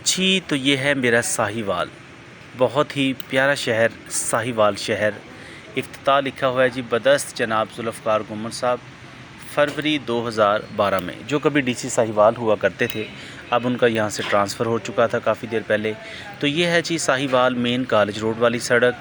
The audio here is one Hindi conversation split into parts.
जी, तो ये है मेरा साहिवाल। बहुत ही प्यारा शहर साहिवाल शहर। इफ्तिताह लिखा हुआ है जी बदस्त जनाब ज़ुल्फ़िकार गुम्मद साहब, फरवरी 2012 में, जो कभी डीसी साहिवाल हुआ करते थे। अब उनका यहाँ से ट्रांसफ़र हो चुका था काफ़ी देर पहले। तो ये है जी साहिवाल मेन कॉलेज रोड वाली सड़क,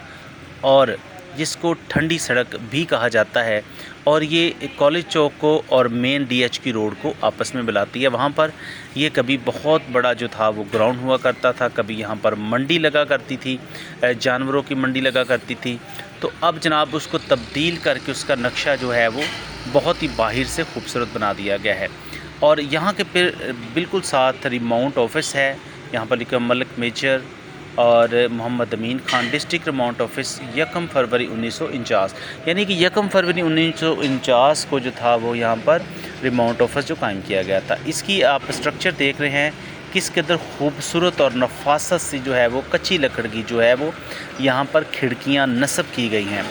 और जिसको ठंडी सड़क भी कहा जाता है। और ये कॉलेज चौक को और मेन डीएचक्यू रोड को आपस में मिलाती है। वहाँ पर ये कभी बहुत बड़ा जो था वो ग्राउंड हुआ करता था, कभी यहाँ पर मंडी लगा करती थी, जानवरों की मंडी लगा करती थी। तो अब जनाब उसको तब्दील करके उसका नक्शा जो है वो बहुत ही बाहर से खूबसूरत बना दिया गया है। और यहाँ के फिर बिल्कुल साथ रिमाउंट ऑफिस है। यहाँ पर लिखा मलिक मेजर और मोहम्मद अमीन खान डिस्ट्रिक्ट रिमाउंट ऑफिस 1 फरवरी 1949, यानी कि 1 फरवरी 1949 को जो था वो यहाँ पर रिमाउंट ऑफिस जो कायम किया गया था। इसकी आप स्ट्रक्चर देख रहे हैं किस कदर खूबसूरत और नफासत सी जो है वो कच्ची लकड़ की जो है वो यहाँ पर खिड़कियाँ नस्ब की गई हैं।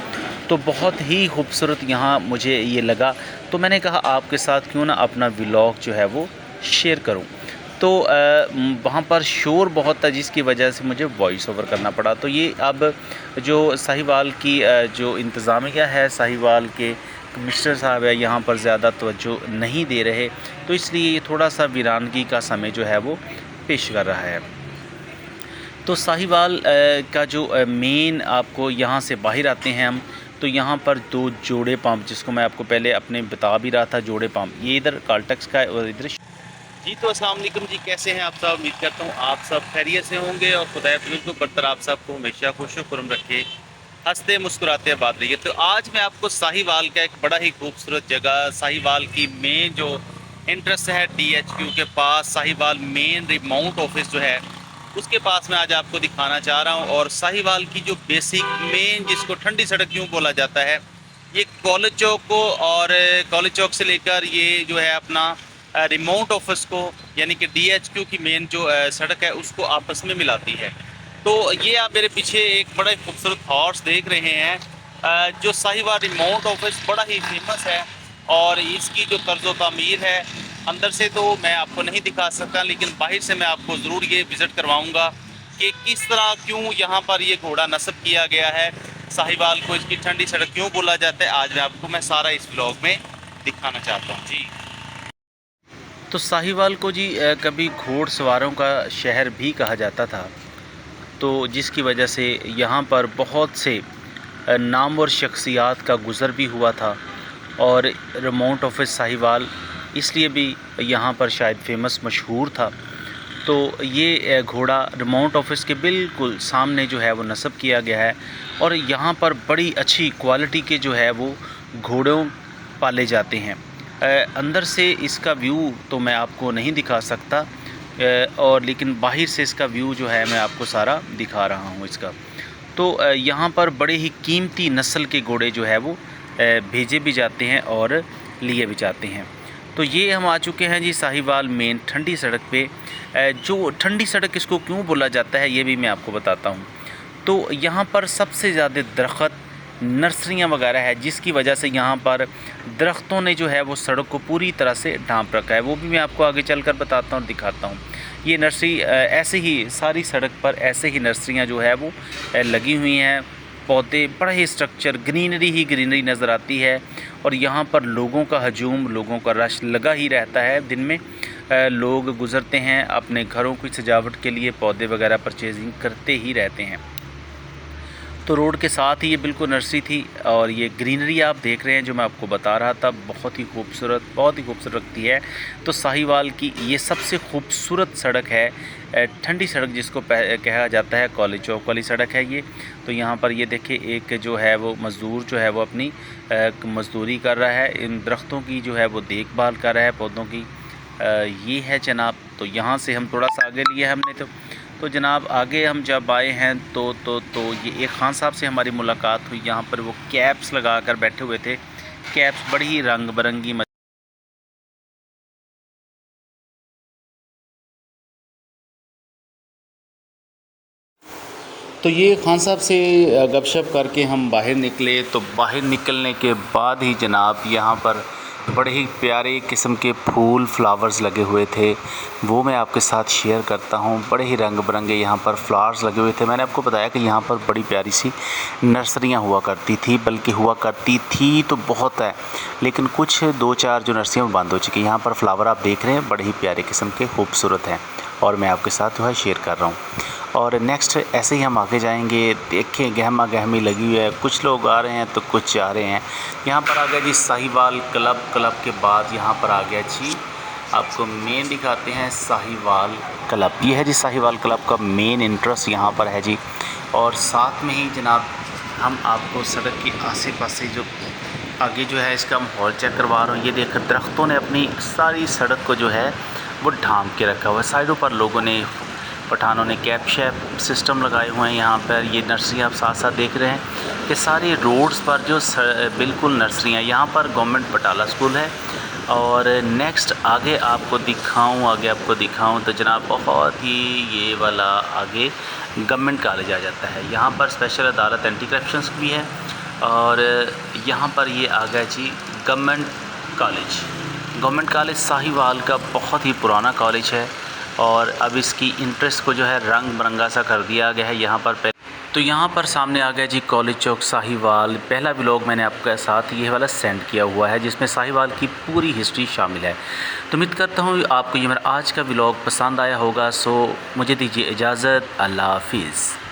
तो बहुत ही खूबसूरत यहाँ मुझे ये लगा, तो मैंने कहा आपके साथ क्यों ना अपना व्लॉग जो है वो शेयर करूँ। तो वहाँ पर शोर बहुत था जिसकी वजह से मुझे वॉइस ओवर करना पड़ा। तो ये अब जो साहिवाल की जो इंतज़ामिया है, साहिवाल के कमिश्नर साहब है, यहाँ पर ज़्यादा तवज्जो नहीं दे रहे, तो इसलिए ये थोड़ा सा वीरानगी का समय जो है वो पेश कर रहा है। तो साहिवाल का जो मेन आपको यहाँ से बाहर आते हैं हम, तो यहाँ पर 2 जोड़े पंप, जिसको मैं आपको पहले अपने बता भी रहा था, जोड़े पंप ये इधर काल्टेक्स का है और इधर जी। तो अस्सलाम वालेकुम जी, कैसे हैं आप सब? उम्मीद करता हूँ आप सब खैरियत से होंगे और खुदा को बरतर आप सबको हमेशा खुश खुरम रखे, हंसते मुस्कुराते आबाद रहिए। तो आज मैं आपको साहिवाल का एक बड़ा ही खूबसूरत जगह, साहिवाल की मेन जो इंट्रेंस है डीएचक्यू के पास, साहिवाल मेन रिमाउंट ऑफिस जो है उसके पास मैं आज आपको दिखाना चाह रहा हूँ। और साहिवाल की जो बेसिक मेन, जिसको ठंडी सड़क क्यों बोला जाता है, ये कॉलेज चौक को और कॉलेज चौक से लेकर ये जो है अपना रिमोट ऑफिस को, यानी कि डीएचक्यू की मेन जो सड़क है उसको आपस में मिलाती है। तो ये आप मेरे पीछे एक बड़ा ही खूबसूरत हॉर्स देख रहे हैं। जो साहिवाल रिमोट ऑफिस बड़ा ही फेमस है और इसकी जो तर्ज़ो तामीर है, अंदर से तो मैं आपको नहीं दिखा सकता, लेकिन बाहर से मैं आपको ज़रूर ये विज़िट करवाऊँगा कि किस तरह क्यों यहाँ पर ये घोड़ा नस्ब किया गया है, साहिवाल को इसकी ठंडी सड़क क्यों बोला जाता है। आज मैं सारा इस ब्लॉग में दिखाना चाहता हूँ जी। तो साहिवाल को जी कभी घोड़सवारों का शहर भी कहा जाता था, तो जिसकी वजह से यहाँ पर बहुत से नामवर शख्सियात का गुज़र भी हुआ था। और रिमाउंट ऑफिस साहिवाल इसलिए भी यहाँ पर शायद फेमस मशहूर था। तो ये घोड़ा रिमाउंट ऑफिस के बिल्कुल सामने जो है वो नस्ब किया गया है। और यहाँ पर बड़ी अच्छी क्वालिटी के जो है वो घोड़ों पाले जाते हैं। अंदर से इसका व्यू तो मैं आपको नहीं दिखा सकता, और लेकिन बाहर से इसका व्यू जो है मैं आपको सारा दिखा रहा हूँ इसका। तो यहाँ पर बड़े ही कीमती नस्ल के घोड़े जो है वो भेजे भी जाते हैं और लिए भी जाते हैं। तो ये हम आ चुके हैं जी साहिवाल मेन ठंडी सड़क पे। जो ठंडी सड़क इसको क्यों बोला जाता है ये भी मैं आपको बताता हूँ। तो यहाँ पर सबसे ज़्यादा दरख्त, नर्सरियाँ वगैरह है, जिसकी वजह से यहाँ पर दरख्तों ने जो है वो सड़क को पूरी तरह से ढांप रखा है। वो भी मैं आपको आगे चलकर बताता हूँ और दिखाता हूँ। ये नर्सरी ऐसे ही सारी सड़क पर ऐसे ही नर्सरियाँ जो है वो लगी हुई हैं। पौधे, बड़ा ही स्ट्रक्चर, ग्रीनरी ही ग्रीनरी नज़र आती है। और यहाँ पर लोगों का हजूम, लोगों का रश लगा ही रहता है। दिन में लोग गुज़रते हैं, अपने घरों की सजावट के लिए पौधे वगैरह परचेजिंग करते ही रहते हैं। तो रोड के साथ ही ये बिल्कुल नर्सरी थी और ये ग्रीनरी आप देख रहे हैं जो मैं आपको बता रहा था, बहुत ही खूबसूरत लगती है। तो साहिवाल की ये सबसे खूबसूरत सड़क है, ठंडी सड़क जिसको कहा जाता है, कॉलेज चौक वाली सड़क है ये। तो यहाँ पर ये देखिए एक जो है वो मज़दूर जो है वो अपनी मज़दूरी कर रहा है, इन दरख्तों की जो है वो देखभाल कर रहा है, पौधों की। ये है जनाब। तो यहाँ से हम थोड़ा सा आगे लिए हमने। तो जनाब आगे हम जब आए हैं तो ये एक ख़ान साहब से हमारी मुलाकात हुई। यहाँ पर वो कैप्स लगा कर बैठे हुए थे, कैप्स बड़ी ही रंग बिरंगी। तो ये ख़ान साहब से गपशप करके हम बाहर निकले। तो बाहर निकलने के बाद ही जनाब यहाँ पर बड़े ही प्यारे किस्म के फूल फ्लावर्स लगे हुए थे, वो मैं आपके साथ शेयर करता हूँ। बड़े ही रंग बिरंगे यहाँ पर फ्लावर्स लगे हुए थे। मैंने आपको बताया कि यहाँ पर बड़ी प्यारी सी नर्सरियाँ हुआ करती थी, बल्कि हुआ करती थी तो बहुत है, लेकिन कुछ 2-4 जो नर्सरियाँ बंद हो चुकी हैं। यहाँ पर फ्लावर आप देख रहे हैं बड़े ही प्यारे किस्म के खूबसूरत हैं, और मैं आपके साथ जो है शेयर कर रहा हूँ। और नेक्स्ट ऐसे ही हम आगे जाएंगे। देखें गहमा गहमी लगी हुई है, कुछ लोग आ रहे हैं तो कुछ जा रहे हैं। यहाँ पर आ गया जी साहिवाल क्लब। क्लब के बाद यहाँ पर आ गया जी, आपको मेन दिखाते हैं साहिवाल क्लब। ये है जी साहिवाल क्लब का मेन इंटरेस्ट यहाँ पर है जी। और साथ में ही जनाब हम आपको सड़क के आसे पासे जो आगे जो है इसका माहौल चेक करवा रहा हूँ। ये देख दरख्तों ने अपनी सारी सड़क को जो है वो ढांप के रखा हुआ है। साइडों पर लोगों ने, पठानों ने कैप शैप सिस्टम लगाए हुए हैं। यहाँ पर ये नर्सरी आप साथ साथ देख रहे हैं कि सारी रोड्स पर जो बिल्कुल नर्सरियाँ। यहाँ पर गवर्नमेंट बटाला स्कूल है। और नेक्स्ट आगे आपको दिखाऊं तो जनाब बहुत ही ये वाला आगे गवर्नमेंट कॉलेज आ जाता है। यहाँ पर स्पेशल अदालत एंटी करप्शंस भी है। और यहाँ पर ये आ गया जी गवर्नमेंट कॉलेज साहिवाल का बहुत ही पुराना कॉलेज है। और अब इसकी इंटरेस्ट को जो है रंग बिरंगा सा कर दिया गया है। यहाँ पर तो यहाँ पर सामने आ गया जी कॉलेज चौक साहिवाल। पहला व्लॉग मैंने आपके साथ ये वाला सेंड किया हुआ है, जिसमें साहिवाल की पूरी हिस्ट्री शामिल है। तो उम्मीद करता हूँ आपको ये मेरा आज का व्लॉग पसंद आया होगा। सो मुझे दीजिए इजाज़त। अल्लाह हाफिज़।